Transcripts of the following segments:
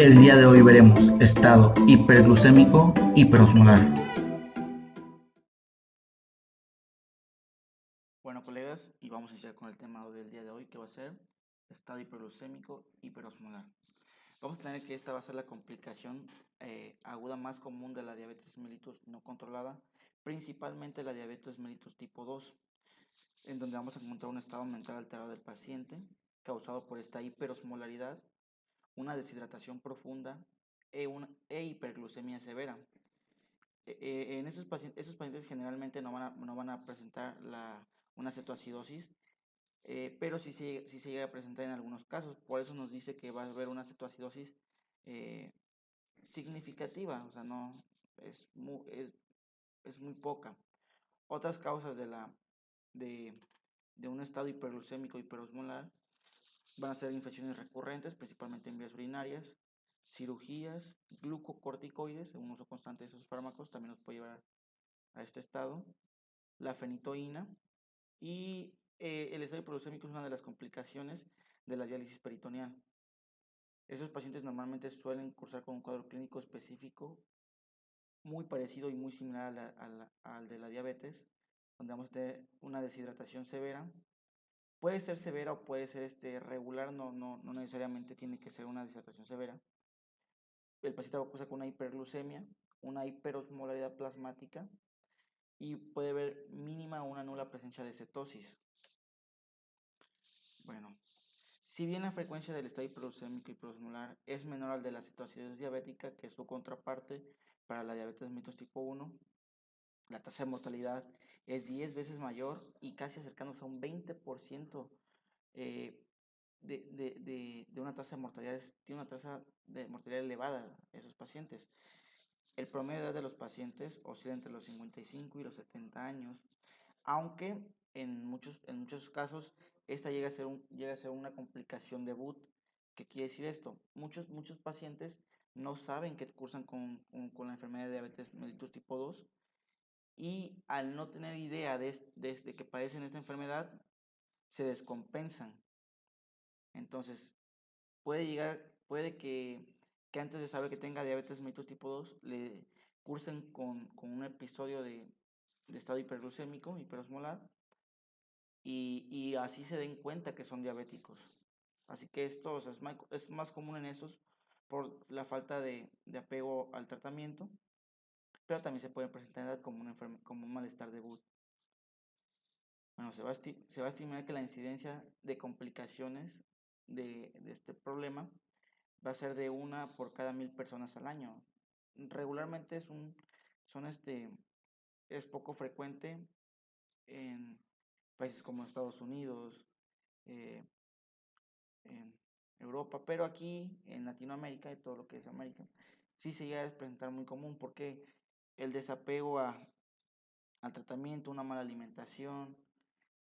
El día de hoy veremos estado hiperglucémico hiperosmolar. Bueno, colegas, y vamos a iniciar con el tema del día de hoy, que va a ser estado hiperglucémico hiperosmolar. Vamos a tener que esta va a ser la complicación aguda más común de la diabetes mellitus no controlada, principalmente la diabetes mellitus tipo 2, en donde vamos a encontrar un estado mental alterado del paciente causado por esta hiperosmolaridad, una deshidratación profunda e hiperglucemia severa. En esos pacientes generalmente no van a presentar una cetoacidosis, pero sí se llega a presentar en algunos casos. Por eso nos dice que va a haber una cetoacidosis eh, significativa, o sea, no es muy, es muy poca. Otras causas de, de un estado hiperglucémico hiperosmolar van a ser infecciones recurrentes, principalmente en vías urinarias, cirugías, glucocorticoides, un uso constante de esos fármacos también nos puede llevar a este estado, la fenitoína y el estado hiperglucémico es una de las complicaciones de la diálisis peritoneal. Esos pacientes normalmente suelen cursar con un cuadro clínico específico muy parecido y muy similar al de la diabetes, donde vamos a tener una deshidratación severa. Puede ser severa o puede ser regular, no necesariamente tiene que ser una deshidratación severa. El paciente va a cursar con una hiperglucemia, una hiperosmolaridad plasmática y puede haber mínima o una nula presencia de cetosis. Bueno, si bien la frecuencia del estado hiperglucémico hiperosmolar es menor al de la cetoacidosis diabética, que es su contraparte para la diabetes mellitus tipo 1, la tasa de mortalidad es 10 veces mayor y casi acercándose a un 20% eh, de una tasa de mortalidad, tiene una tasa de mortalidad elevada esos pacientes. El promedio de edad de los pacientes oscila entre los 55 y los 70 años, aunque en muchos casos esta llega a ser una complicación debut. ¿Qué quiere decir esto? Muchos pacientes no saben que cursan con la enfermedad de diabetes mellitus tipo 2 y al no tener idea de que padecen esta enfermedad, se descompensan. Entonces, puede que antes de saber que tenga diabetes mellitus tipo 2, le cursen con un episodio de estado hiperglucémico, hiperosmolar, y así se den cuenta que son diabéticos. Así que esto, o sea, es más común en esos por la falta de apego al tratamiento, pero también se puede presentar en edad como un malestar debut. Bueno, se va a estimar que la incidencia de complicaciones de este problema va a ser de una por cada 1,000 personas al año. Regularmente son es poco frecuente en países como Estados Unidos, eh, en Europa, pero aquí en Latinoamérica y todo lo que es América, sí se llega a presentar muy común porque el desapego al tratamiento, una mala alimentación,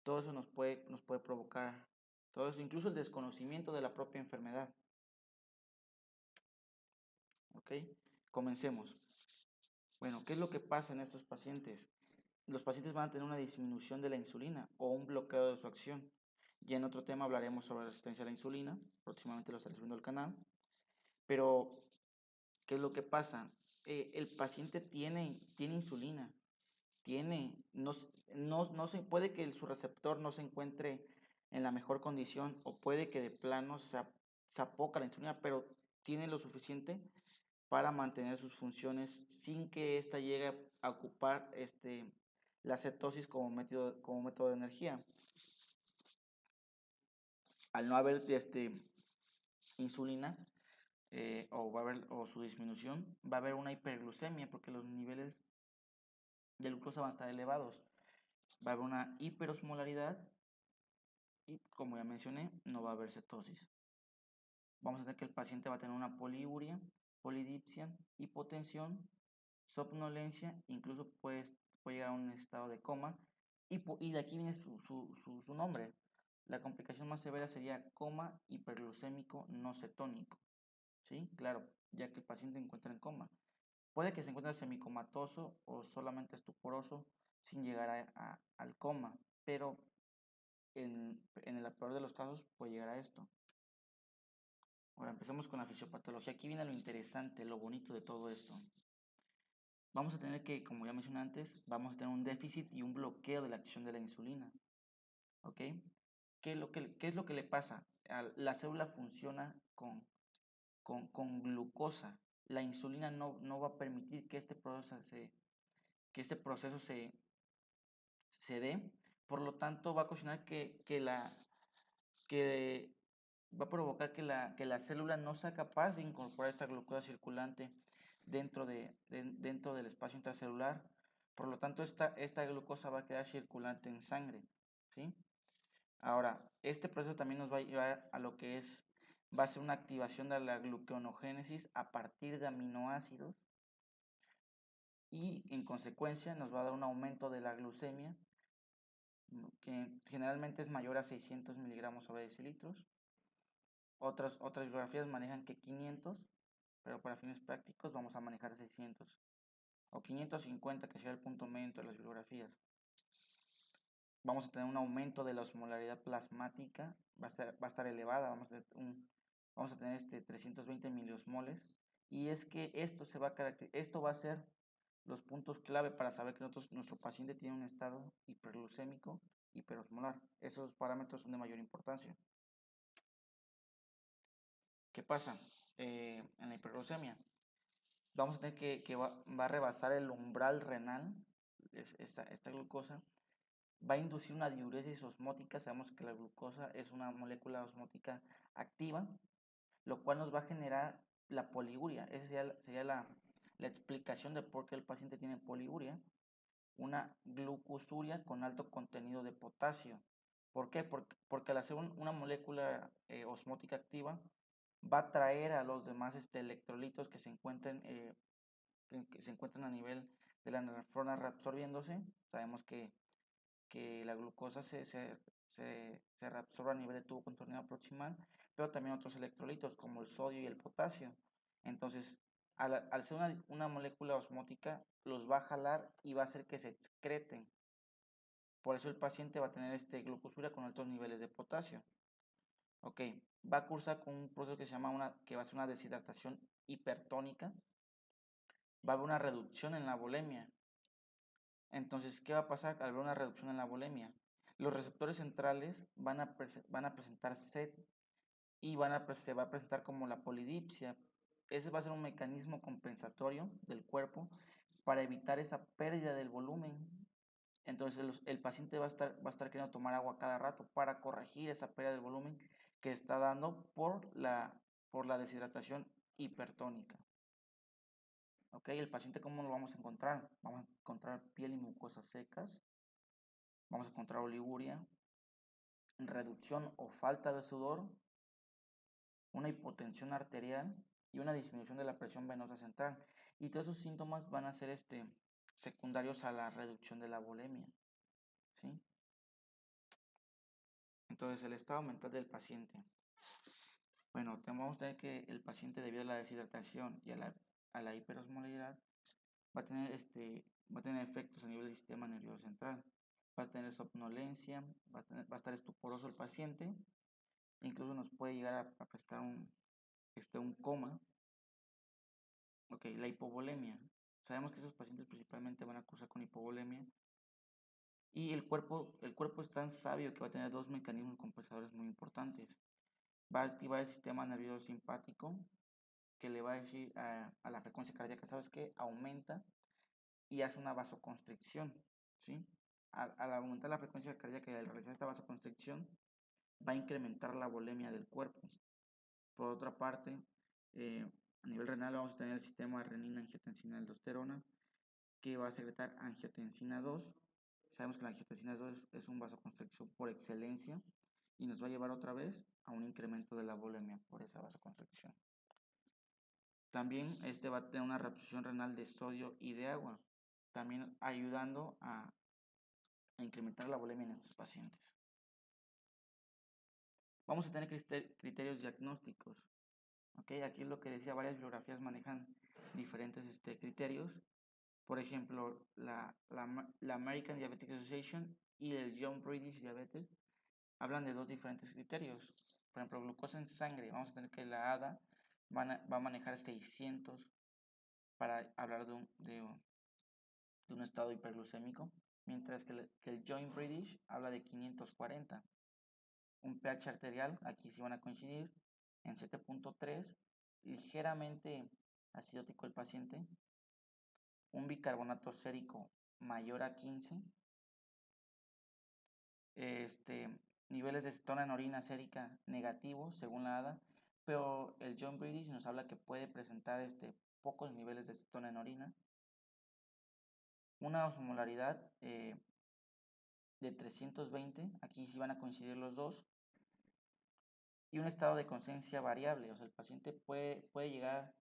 todo eso nos puede provocar, todo eso, incluso el desconocimiento de la propia enfermedad. ¿Ok? Comencemos. Bueno, ¿qué es lo que pasa en estos pacientes? Los pacientes van a tener una disminución de la insulina o un bloqueo de su acción. Ya en otro tema hablaremos sobre la resistencia a la insulina, próximamente lo estaré subiendo al canal. Pero, ¿qué es lo que pasa? El paciente tiene insulina, tiene, no se puede que su receptor no se encuentre en la mejor condición o puede que de plano se apoca la insulina, pero tiene lo suficiente para mantener sus funciones sin que ésta llegue a ocupar la cetosis como método de energía. Al no haber insulina o su disminución, va a haber una hiperglucemia porque los niveles de glucosa van a estar elevados. Va a haber una hiperosmolaridad y, como ya mencioné, no va a haber cetosis. Vamos a ver que el paciente va a tener una poliuria, polidipsia, hipotensión, somnolencia, incluso puede llegar a un estado de coma. Y de aquí viene su nombre. La complicación más severa sería coma hiperglucémico no cetónico. ¿Sí? Claro, ya que el paciente se encuentra en coma. Puede que se encuentre semicomatoso o solamente estuporoso sin llegar al coma, pero en el peor de los casos puede llegar a esto. Ahora empecemos con la fisiopatología. Aquí viene lo interesante, lo bonito de todo esto. Vamos a tener que, como ya mencioné antes, vamos a tener un déficit y un bloqueo de la acción de la insulina. ¿Ok? ¿Qué es lo que le pasa? La célula funciona con glucosa. La insulina no va a permitir que este proceso se dé. Por lo tanto, va a ocasionar que va a provocar que la célula no sea capaz de incorporar esta glucosa circulante dentro del espacio intracelular. Por lo tanto, esta glucosa va a quedar circulante en sangre, ¿sí? Ahora, este proceso también nos va a llevar a lo que va a ser una activación de la gluconeogénesis a partir de aminoácidos y en consecuencia nos va a dar un aumento de la glucemia que generalmente es mayor a 600 miligramos sobre decilitros. Otras bibliografías manejan que 500, pero para fines prácticos vamos a manejar 600 o 550, que sea el punto medio entre las bibliografías. Vamos a tener un aumento de la osmolaridad plasmática, va a estar elevada, vamos a tener 320 miliosmoles, y es que esto va a ser los puntos clave para saber que nuestro paciente tiene un estado hiperglucémico, hiperosmolar. Esos parámetros son de mayor importancia. ¿Qué pasa? En la hiperglucemia vamos a tener que va a rebasar el umbral renal, esta glucosa, va a inducir una diuresis osmótica. Sabemos que la glucosa es una molécula osmótica activa, lo cual nos va a generar la poliuria. Esa sería la explicación de por qué el paciente tiene poliuria, una glucosuria con alto contenido de potasio. ¿Por qué? Porque al hacer una molécula osmótica activa, va a atraer a los demás electrolitos que se encuentren a nivel de la nefrona reabsorbiéndose. Sabemos que la glucosa se reabsorbe a nivel de tubo contorneado proximal, pero también otros electrolitos como el sodio y el potasio. Entonces, al ser una molécula osmótica, los va a jalar y va a hacer que se excreten. Por eso el paciente va a tener glucosuria con altos niveles de potasio. Ok, va a cursar con un proceso que va a ser una deshidratación hipertónica. Va a haber una reducción en la volemia. Entonces, ¿qué va a pasar al haber una reducción en la volemia? Los receptores centrales van a presentar sed y se va a presentar como la polidipsia. Ese va a ser un mecanismo compensatorio del cuerpo para evitar esa pérdida del volumen. Entonces el paciente va a estar queriendo tomar agua cada rato para corregir esa pérdida del volumen que está dando por la deshidratación hipertónica. ¿Ok? El paciente, ¿cómo lo vamos a encontrar? Vamos a encontrar piel y mucosas secas, vamos a encontrar oliguria, reducción o falta de sudor, una hipotensión arterial y una disminución de la presión venosa central. Y todos esos síntomas van a ser secundarios a la reducción de la volemia, ¿sí? Entonces, el estado mental del paciente. Bueno, vamos a tener que el paciente, debido a la deshidratación y a la hiperosmolaridad, va a tener efectos a nivel del sistema nervioso central. Va a tener somnolencia, va a estar estuporoso el paciente, incluso nos puede llegar a presentar un coma. Ok, la hipovolemia. Sabemos que esos pacientes principalmente van a cursar con hipovolemia. Y el cuerpo es tan sabio que va a tener dos mecanismos compensadores muy importantes. Va a activar el sistema nervioso simpático, que le va a decir a la frecuencia cardíaca, ¿sabes qué? Aumenta y hace una vasoconstricción, ¿sí? Al aumentar la frecuencia cardíaca y al realizar esta vasoconstricción, va a incrementar la volemia del cuerpo. Por otra parte, a nivel renal vamos a tener el sistema renina-angiotensina-aldosterona, que va a secretar angiotensina 2. Sabemos que la angiotensina 2 es un vasoconstricción por excelencia y nos va a llevar otra vez a un incremento de la volemia por esa vasoconstricción. También va a tener una reabsorción renal de sodio y de agua, también ayudando a incrementar la volemia en estos pacientes. Vamos a tener criterios diagnósticos. ¿Okay? Aquí lo que decía, varias bibliografías manejan diferentes criterios. Por ejemplo, la American Diabetic Association y el Young British Diabetes hablan de dos diferentes criterios. Por ejemplo, glucosa en sangre. Vamos a tener que la ADA va a manejar 600 para hablar de un estado hiperglucémico, mientras que el Joint British habla de 540. Un pH arterial, aquí sí van a coincidir, en 7.3, ligeramente acidótico el paciente, un bicarbonato sérico mayor a 15, niveles de cetona en orina sérica negativos según la ADA, pero el John British nos habla que puede presentar pocos niveles de cetona en orina, una osmolaridad de 320, aquí sí van a coincidir los dos, y un estado de conciencia variable, o sea, el paciente puede llegar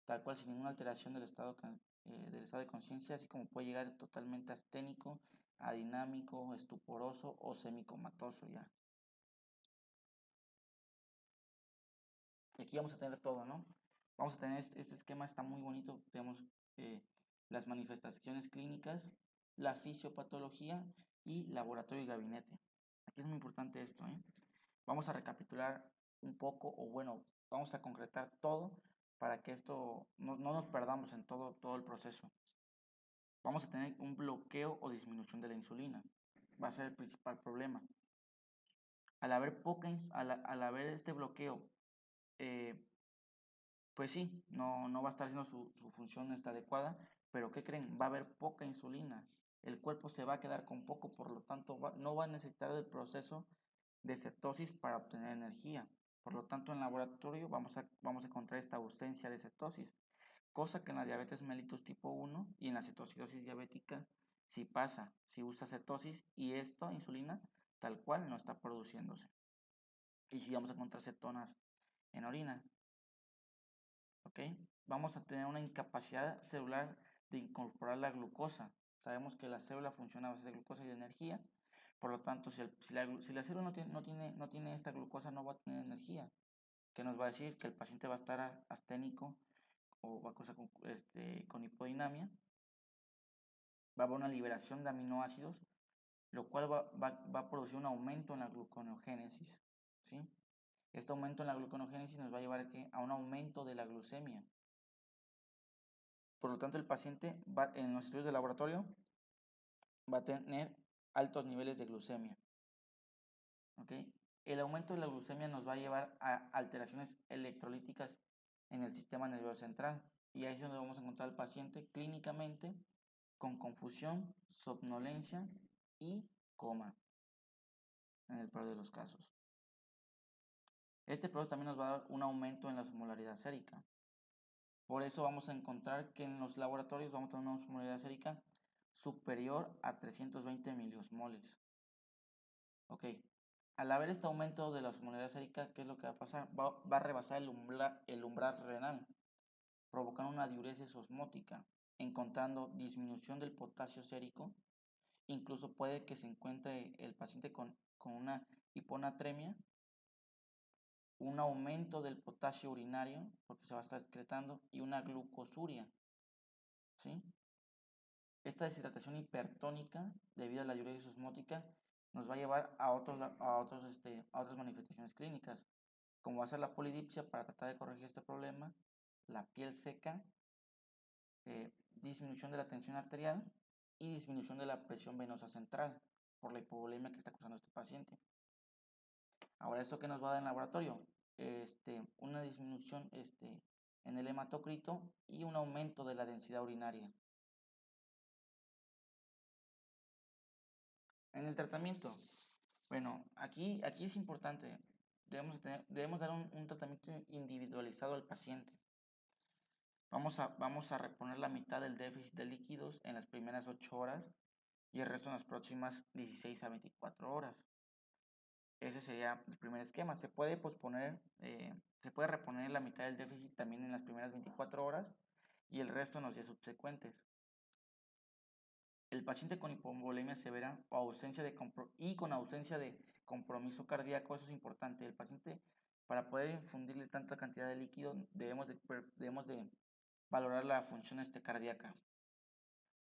tal cual sin ninguna alteración del estado de conciencia, así como puede llegar totalmente asténico, adinámico, estuporoso o semicomatoso ya. Y aquí vamos a tener todo, ¿no? Vamos a tener este esquema, está muy bonito, tenemos eh, las manifestaciones clínicas, la fisiopatología y laboratorio y gabinete. Aquí es muy importante esto, ¿eh? Vamos a recapitular un poco, o bueno, vamos a concretar todo para que esto no nos perdamos en todo el proceso. Vamos a tener un bloqueo o disminución de la insulina. Va a ser el principal problema. Al haber este bloqueo, pues sí, no va a estar haciendo su función adecuada, pero ¿qué creen? Va a haber poca insulina. El cuerpo se va a quedar con poco, por lo tanto no va a necesitar el proceso de cetosis para obtener energía. Por lo tanto, en laboratorio vamos a encontrar esta ausencia de cetosis, cosa que en la diabetes mellitus tipo 1 y en la cetocidosis diabética sí pasa, si usa cetosis y esta insulina tal cual no está produciéndose. Y si vamos a encontrar cetonas en orina, ¿ok? Vamos a tener una incapacidad celular de incorporar la glucosa. Sabemos que la célula funciona a base de glucosa y de energía, por lo tanto, si la célula no tiene esta glucosa, no va a tener energía. ¿Qué nos va a decir? Que el paciente va a estar asténico o va a causar con hipodinamia. Va a haber una liberación de aminoácidos, lo cual va a producir un aumento en la gluconeogénesis, ¿sí? Este aumento en la gluconeogénesis nos va a llevar a un aumento de la glucemia. Por lo tanto, el paciente en los estudios de laboratorio va a tener altos niveles de glucemia. ¿Okay? El aumento de la glucemia nos va a llevar a alteraciones electrolíticas en el sistema nervioso central. Y ahí es donde vamos a encontrar al paciente clínicamente con confusión, somnolencia y coma, en el peor de los casos. Este proceso también nos va a dar un aumento en la osmolaridad sérica. Por eso vamos a encontrar que en los laboratorios vamos a tener una osmolaridad sérica superior a 320 miliosmoles. Ok, al haber este aumento de la osmolaridad sérica, ¿qué es lo que va a pasar? Va a rebasar el umbral renal, provocando una diuresis osmótica, encontrando disminución del potasio sérico. Incluso puede que se encuentre el paciente con una hiponatremia, un aumento del potasio urinario, porque se va a estar excretando, y una glucosuria, ¿sí? Esta deshidratación hipertónica, debido a la diuresis osmótica, nos va a llevar a otras manifestaciones clínicas, como va a ser la polidipsia para tratar de corregir este problema, la piel seca, disminución de la tensión arterial y disminución de la presión venosa central por la hipovolemia que está causando este paciente. Ahora, ¿esto qué nos va a dar en laboratorio? Una disminución en el hematocrito y un aumento de la densidad urinaria. En el tratamiento, bueno, aquí es importante, debemos dar un tratamiento individualizado al paciente. Vamos a reponer la mitad del déficit de líquidos en las primeras 8 horas y el resto en las próximas 16 a 24 horas. Ese sería el primer esquema. Se puede se puede reponer la mitad del déficit también en las primeras 24 horas y el resto en los días subsecuentes. El paciente con hipovolemia severa con ausencia de compromiso cardíaco, eso es importante. El paciente, para poder infundirle tanta cantidad de líquido, debemos de valorar la función cardíaca.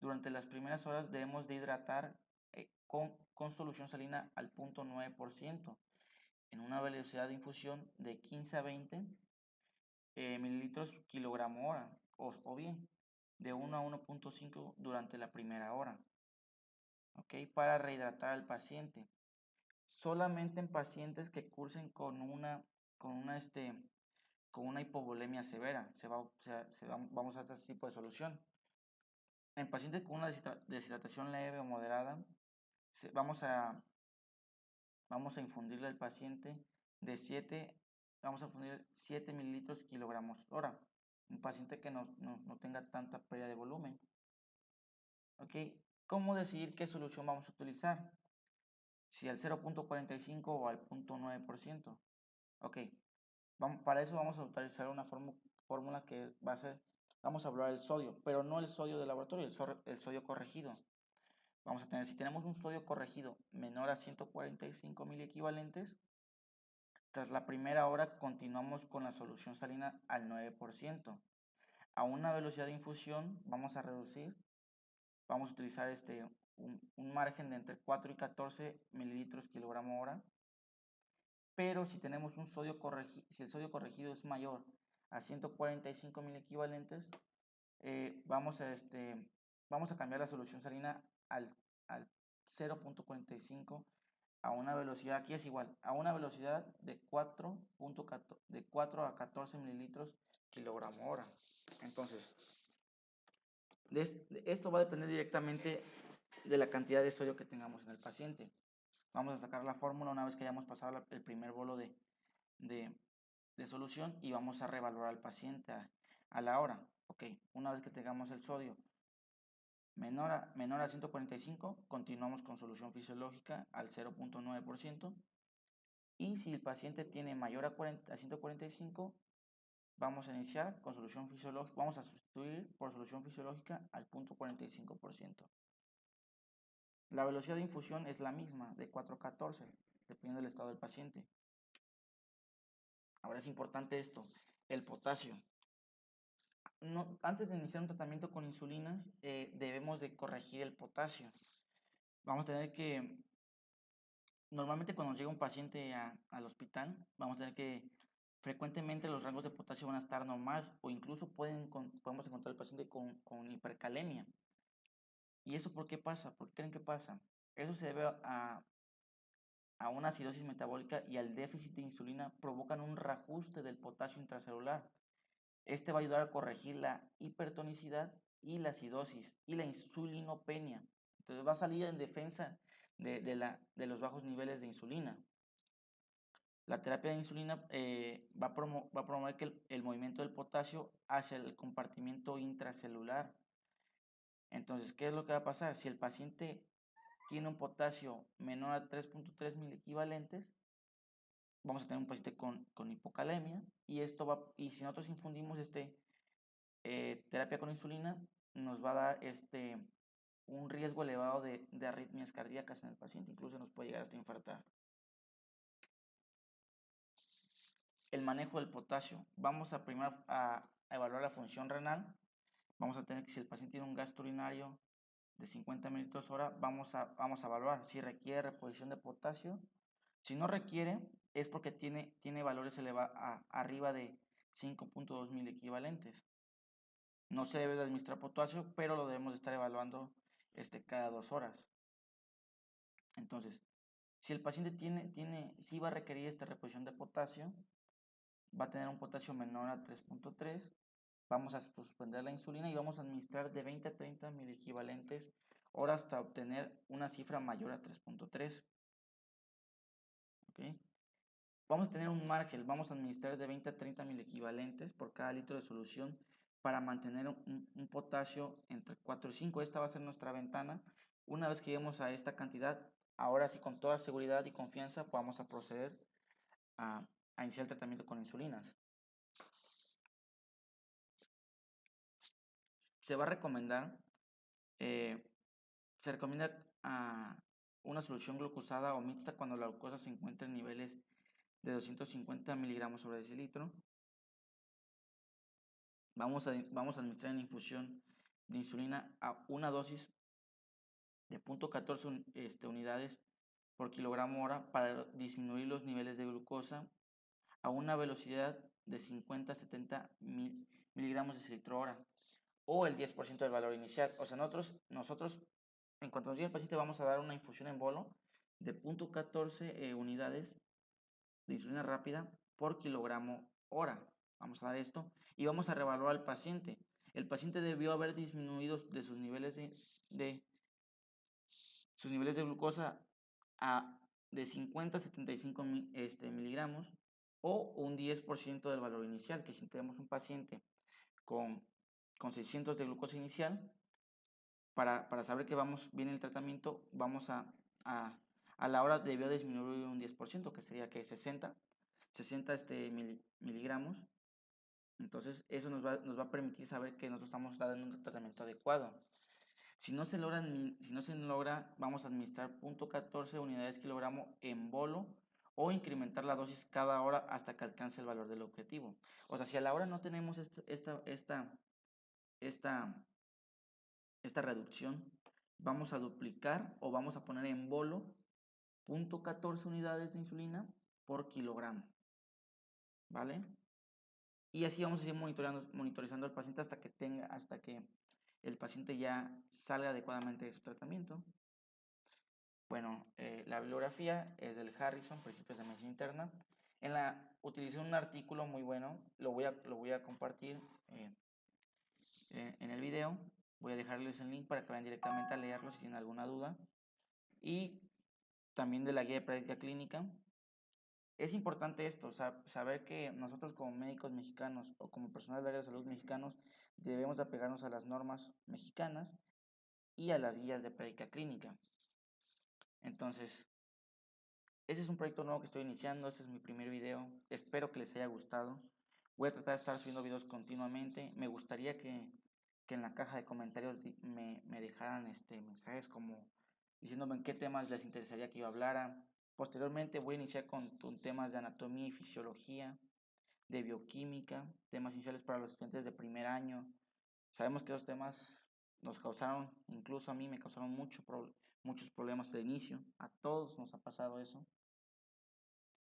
Durante las primeras horas debemos de hidratar con solución salina al 0.9% en una velocidad de infusión de 15 a 20 mililitros kilogramo hora, o bien de 1 a 1.5 durante la primera hora, ¿ok? Para rehidratar al paciente. Solamente en pacientes que cursen con una, este, con una hipovolemia severa vamos a hacer este tipo de solución. En pacientes con una deshidratación leve o moderada, vamos a infundirle al paciente de 7, vamos a infundir 7 mililitros kilogramos hora. Un paciente que no tenga tanta pérdida de volumen. ¿Ok? ¿Cómo decidir qué solución vamos a utilizar? Si al 0.45 o al 0.9%. Ok, para eso vamos a utilizar una fórmula que va a ser, vamos a hablar del sodio, pero no el sodio de laboratorio, el sodio corregido. Vamos a tener, si tenemos un sodio corregido menor a 145 mil equivalentes, tras la primera hora continuamos con la solución salina al 9%. A una velocidad de infusión vamos a utilizar un margen de entre 4 y 14 mililitros kilogramo hora. Pero si tenemos si el sodio corregido es mayor a 145 mil equivalentes, vamos a cambiar la solución salina al 0.45 a una velocidad, aquí es igual, a una velocidad de 4 a 14 mililitros kilogramo hora. Entonces, esto va a depender directamente de la cantidad de sodio que tengamos en el paciente. Vamos a sacar la fórmula una vez que hayamos pasado el primer bolo de solución y vamos a revalorar al paciente a la hora. Ok, una vez que tengamos el sodio menor a 145, continuamos con solución fisiológica al 0.9%. Y si el paciente tiene mayor a 145, vamos a iniciar con solución fisiológica, vamos a sustituir por solución fisiológica al 0.45%. La velocidad de infusión es la misma, de 4 a 14, dependiendo del estado del paciente. Ahora es importante esto, el potasio. Antes de iniciar un tratamiento con insulinas, debemos de corregir el potasio. Vamos a tener que, normalmente cuando llega un paciente al hospital, vamos a tener que, frecuentemente los rangos de potasio van a estar normales o incluso podemos encontrar al paciente con hipercalemia. ¿Y eso por qué pasa? ¿Por qué creen que pasa? Eso se debe a una acidosis metabólica y al déficit de insulina provocan un reajuste del potasio intracelular. Este va a ayudar a corregir la hipertonicidad y la acidosis y la insulinopenia. Entonces va a salir en defensa de los bajos niveles de insulina. La terapia de insulina va a promover que el movimiento del potasio hacia el compartimiento intracelular. Entonces, ¿qué es lo que va a pasar? Si el paciente tiene un potasio menor a 3.3 mil equivalentes, vamos a tener un paciente con hipocalemia y si nosotros infundimos terapia con insulina, nos va a dar un riesgo elevado de arritmias cardíacas en el paciente, incluso nos puede llegar hasta infartar. El manejo del potasio. Vamos a primero a evaluar la función renal. Vamos a tener que, si el paciente tiene un gasto urinario de 50 mililitros hora, vamos a evaluar si requiere reposición de potasio. Si no requiere, es porque tiene valores elevados arriba de 5.2 mil equivalentes. No se debe de administrar potasio, pero lo debemos de estar evaluando cada 2 horas. Entonces, si el paciente sí va a requerir esta reposición de potasio, va a tener un potasio menor a 3.3, vamos a suspender la insulina y vamos a administrar de 20 a 30 mil equivalentes hora hasta obtener una cifra mayor a 3.3. ¿Okay? Vamos a tener un margen, vamos a administrar de 20 a 30 mil equivalentes por cada litro de solución para mantener un potasio entre 4 y 5. Esta va a ser nuestra ventana. Una vez que lleguemos a esta cantidad, ahora sí con toda seguridad y confianza vamos a proceder a iniciar el tratamiento con insulinas. Se va a recomendar, se recomienda una solución glucosada o mixta cuando la glucosa se encuentra en niveles de 250 miligramos sobre decilitro. Vamos a administrar en infusión de insulina a una dosis de 0.14 unidades por kilogramo hora para disminuir los niveles de glucosa a una velocidad de 50 a 70 miligramos de litro hora, o el 10% del valor inicial. O sea, nosotros, en cuanto nos llegue el paciente, vamos a dar una infusión en bolo de 0.14 unidades de insulina rápida por kilogramo hora. Vamos a dar esto y vamos a reevaluar al paciente. El paciente debió haber disminuido de sus niveles de glucosa de 50 a 75 miligramos, o un 10% del valor inicial, que si tenemos un paciente con 600 de glucosa inicial, para saber que vamos bien en el tratamiento, vamos a la hora debió disminuir un 10%, que sería que 60 miligramos. Entonces eso nos va a permitir saber que nosotros estamos dando un tratamiento adecuado. Si no se logra, vamos a administrar 0.14 unidades kilogramo en bolo, o incrementar la dosis cada hora hasta que alcance el valor del objetivo. O sea, si a la hora no tenemos esta reducción, vamos a duplicar o vamos a poner en bolo 0.14 unidades de insulina por kilogramo, ¿vale? Y así vamos a seguir monitorizando al paciente hasta que el paciente ya salga adecuadamente de su tratamiento. Bueno, la bibliografía es del Harrison, Principios de Medicina Interna. Utilicé un artículo muy bueno, lo voy a compartir en el video. Voy a dejarles el link para que vayan directamente a leerlo si tienen alguna duda. Y también de la guía de práctica clínica. Es importante esto, saber que nosotros como médicos mexicanos o como personal del área de salud mexicanos debemos apegarnos a las normas mexicanas y a las guías de práctica clínica. Entonces, ese es un proyecto nuevo que estoy iniciando, este es mi primer video, espero que les haya gustado. Voy a tratar de estar subiendo videos continuamente. Me gustaría que en la caja de comentarios me dejaran mensajes como diciéndome en qué temas les interesaría que yo hablara. Posteriormente voy a iniciar con temas de anatomía y fisiología, de bioquímica, temas iniciales para los estudiantes de primer año. Sabemos que los temas nos causaron, incluso a mí me causaron muchos problemas de inicio. A todos nos ha pasado eso.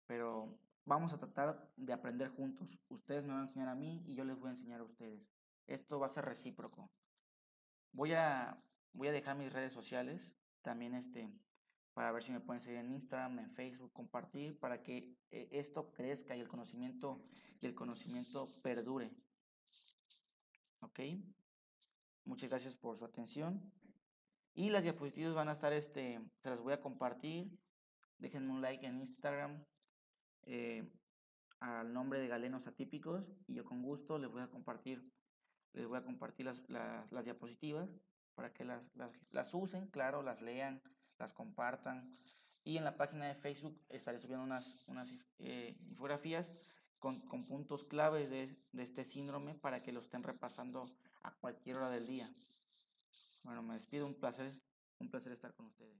Pero vamos a tratar de aprender juntos. Ustedes me van a enseñar a mí y yo les voy a enseñar a ustedes. Esto va a ser recíproco. Voy a dejar mis redes sociales también para ver si me pueden seguir en Instagram, en Facebook, compartir para que esto crezca y el conocimiento perdure. ¿Ok? Muchas gracias por su atención. Y las diapositivas van a estar, se las voy a compartir. Déjenme un like en Instagram al nombre de Galenos Atípicos y yo con gusto les voy a compartir las diapositivas para que las usen, claro, las lean, las compartan. Y en la página de Facebook estaré subiendo unas infografías con puntos claves de este síndrome para que lo estén repasando a cualquier hora del día. Bueno, me despido, un placer estar con ustedes.